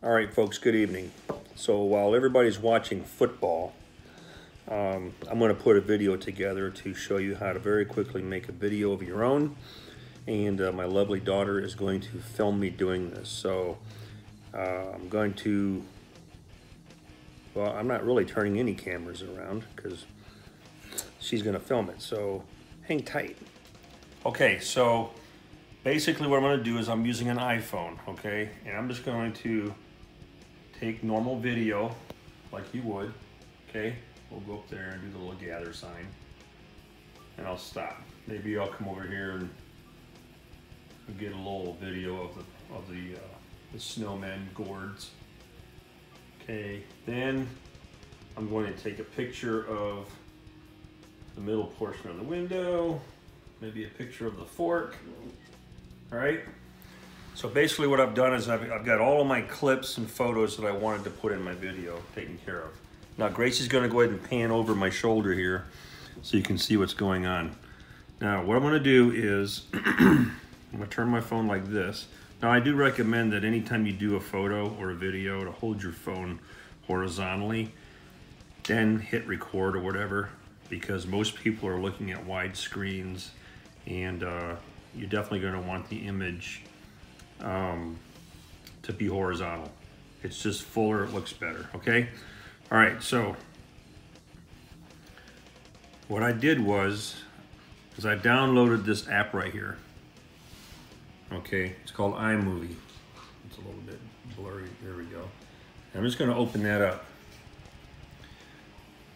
All right, folks, good evening. So while everybody's watching football, I'm going to put a video together to show you how to very quickly make a video of your own. And my lovely daughter is going to film me doing this. So I'm going to, well, I'm not really turning any cameras around because she's going to film it. So hang tight. Okay, so basically what I'm going to do is I'm using an iPhone, okay? And I'm just going to take normal video like you would, okay? We'll go up there and do the little gather sign. And I'll stop. Maybe I'll come over here and get a little video of the snowmen gourds. Okay, then I'm going to take a picture of the middle portion of the window, maybe a picture of the fork. All right. So basically what I've done is I've got all of my clips and photos that I wanted to put in my video taken care of. Now Gracie's gonna go ahead and pan over my shoulder here so you can see what's going on. Now what I'm gonna do is, I'm gonna turn my phone like this. Now I do recommend that anytime you do a photo or a video to hold your phone horizontally, then hit record or whatever, because most people are looking at wide screens and you're definitely gonna want the image to be horizontal. It's just fuller, it looks better, okay? All right, so what I did was I downloaded this app right here. Okay, it's called iMovie. It's a little bit blurry, there we go. I'm just gonna open that up.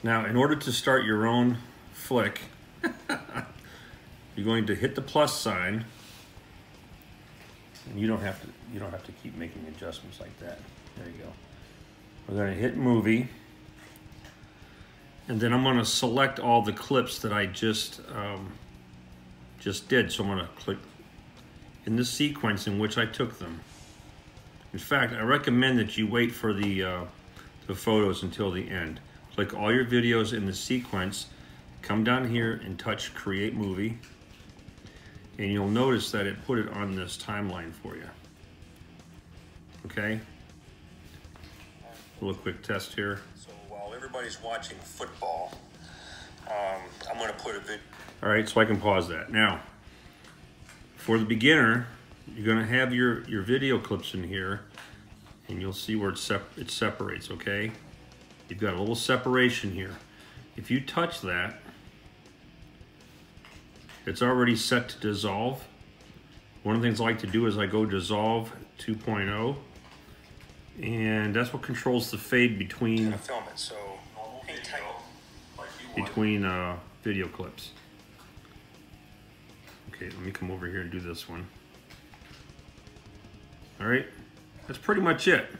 Now, in order to start your own flick, you're going to hit the plus sign. And you don't have to keep making adjustments like that. There you go. We're going to hit movie, and then I'm going to select all the clips that I just did. So I'm going to click in the sequence in which I took them. In fact, I recommend that you wait for the photos until the end. Click all your videos in the sequence. Come down here and touch Create Movie. And you'll notice that it put it on this timeline for you. Okay? A little quick test here. So while everybody's watching football, I'm going to put a video. All right, so I can pause that. Now, for the beginner, you're going to have your video clips in here, and you'll see where it separates, okay? You've got a little separation here. If you touch that, it's already set to dissolve. One of the things I like to do is I go dissolve 2.0, and that's what controls the fade between video clips. Okay, let me come over here and do this one. All right, that's pretty much it.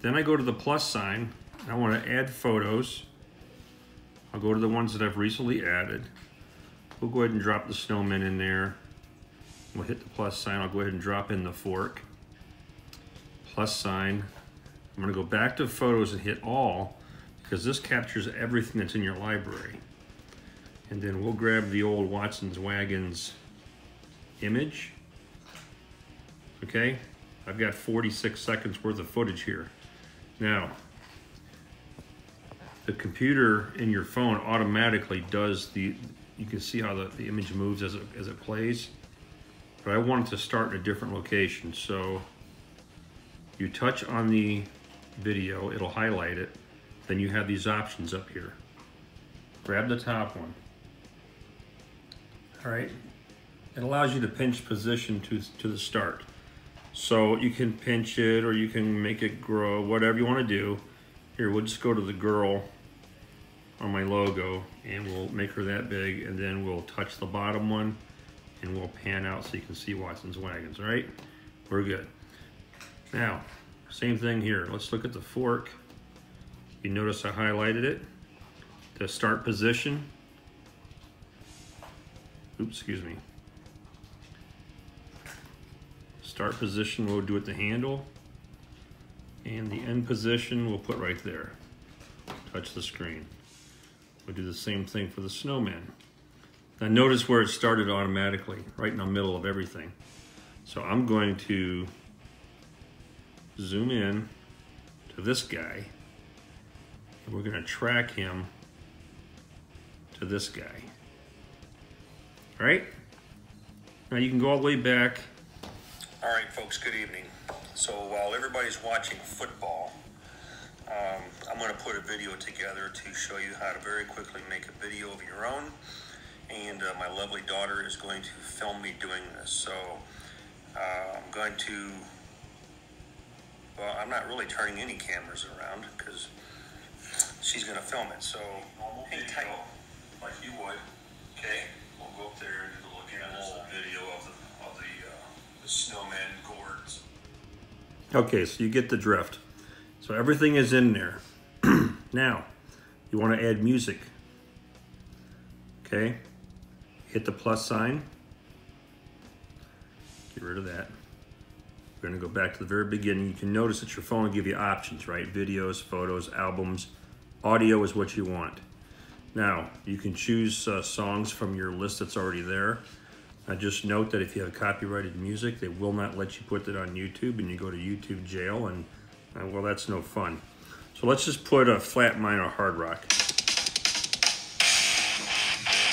Then I go to the plus sign, and I want to add photos. I'll go to the ones that I've recently added. We'll go ahead and drop the snowman in there. We'll hit the plus sign. I'll go ahead and drop in the fork. Plus sign. I'm going to go back to photos and hit all, because this captures everything that's in your library. And then we'll grab the old Watson's Wagons image. Okay, I've got 46 seconds worth of footage here. Now, the computer in your phone automatically does you can see how the image moves as it plays. But I want it to start in a different location. So you touch on the video, it'll highlight it. Then you have these options up here. Grab the top one. All right. It allows you to pinch position to the start. So you can pinch it or you can make it grow, whatever you want to do. Here, we'll just go to the girl on my logo, and we'll make her that big, and then we'll touch the bottom one, and we'll pan out so you can see Watson's Wagons, all right? We're good. Now, same thing here. Let's look at the fork. You notice I highlighted it. The start position. Oops, excuse me. Start position we'll do at the handle, and the end position we'll put right there. Touch the screen. We'll do the same thing for the snowman. Now notice where it started automatically, right in the middle of everything. So I'm going to zoom in to this guy, and we're going to track him to this guy. All right? Now you can go all the way back. All right, folks, good evening. So while everybody's watching football, I'm going to put a video together to show you how to very quickly make a video of your own. And my lovely daughter is going to film me doing this. So I'm going to, well, I'm not really turning any cameras around because she's going to film it. So hang tight like you would. Okay, we'll go up there and do a little video of the snowman gourds. Okay, so you get the drift. So everything is in there. Now, you want to add music. Okay, hit the plus sign. Get rid of that. We're going to go back to the very beginning. You can notice that your phone will give you options, right? Videos, photos, albums. Audio is what you want. Now, you can choose songs from your list that's already there. Now, just note that if you have copyrighted music, they will not let you put that on YouTube, and you go to YouTube jail, and well, that's no fun. So let's just put a flat minor hard rock.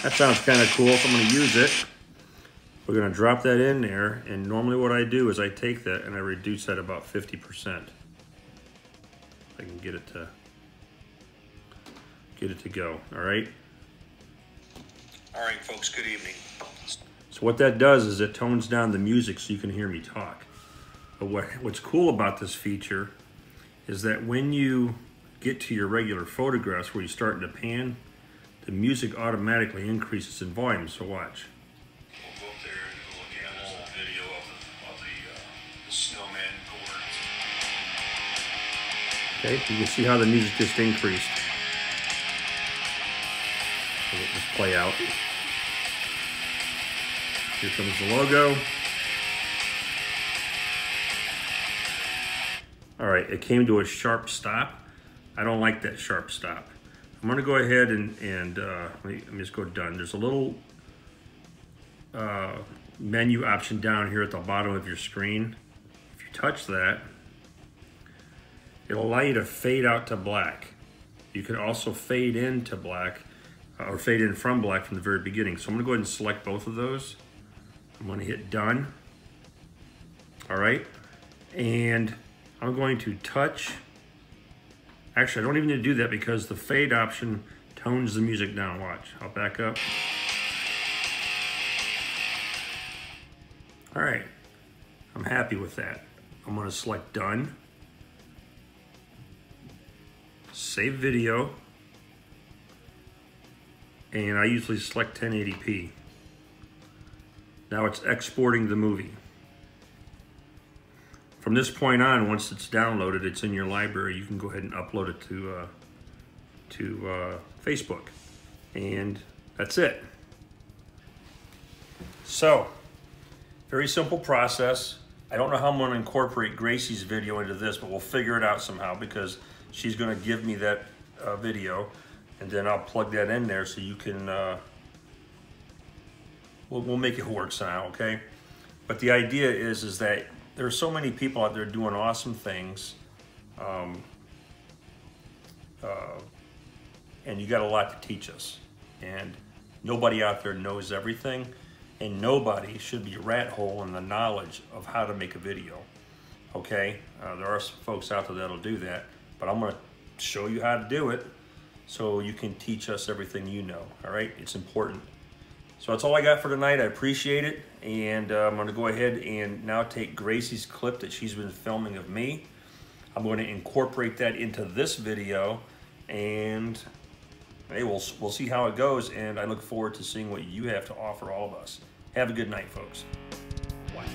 That sounds kind of cool, so I'm going to use it. We're going to drop that in there, and normally what I do is I take that and I reduce that about 50%. If I can get it to go, all right? All right, folks, good evening. So what that does is it tones down the music so you can hear me talk. But what's cool about this feature is that when you get to your regular photographs where you're starting to pan, the music automatically increases in volume, so watch. We'll go up there and look at a little video of the snowman gourds. Okay, you can see how the music just increased. So let this play out. Here comes the logo. All right, it came to a sharp stop. I don't like that sharp stop. I'm gonna go ahead and let me just go done. There's a little menu option down here at the bottom of your screen. If you touch that, it'll allow you to fade out to black. You can also fade into black or fade in from black from the very beginning. So I'm gonna go ahead and select both of those. I'm gonna hit done. All right, and I'm going to touch. Actually, I don't even need to do that because the fade option tones the music down. Watch, I'll back up. All right, I'm happy with that. I'm gonna select done. Save video. And I usually select 1080p. Now it's exporting the movie. From this point on, once it's downloaded, it's in your library, you can go ahead and upload it to Facebook. And that's it. So, very simple process. I don't know how I'm gonna incorporate Gracie's video into this, but we'll figure it out somehow because she's gonna give me that video, and then I'll plug that in there so you can, we'll make it work somehow, okay? But the idea is that there are so many people out there doing awesome things, and you got a lot to teach us. And nobody out there knows everything, and nobody should be a rat hole in the knowledge of how to make a video, okay? There are some folks out there that'll do that, but I'm gonna show you how to do it so you can teach us everything you know, all right? It's important. So that's all I got for tonight. I appreciate it. And I'm going to go ahead and now take Gracie's clip that she's been filming of me. I'm going to incorporate that into this video. And hey, we'll see how it goes. And I look forward to seeing what you have to offer all of us. Have a good night, folks. Bye.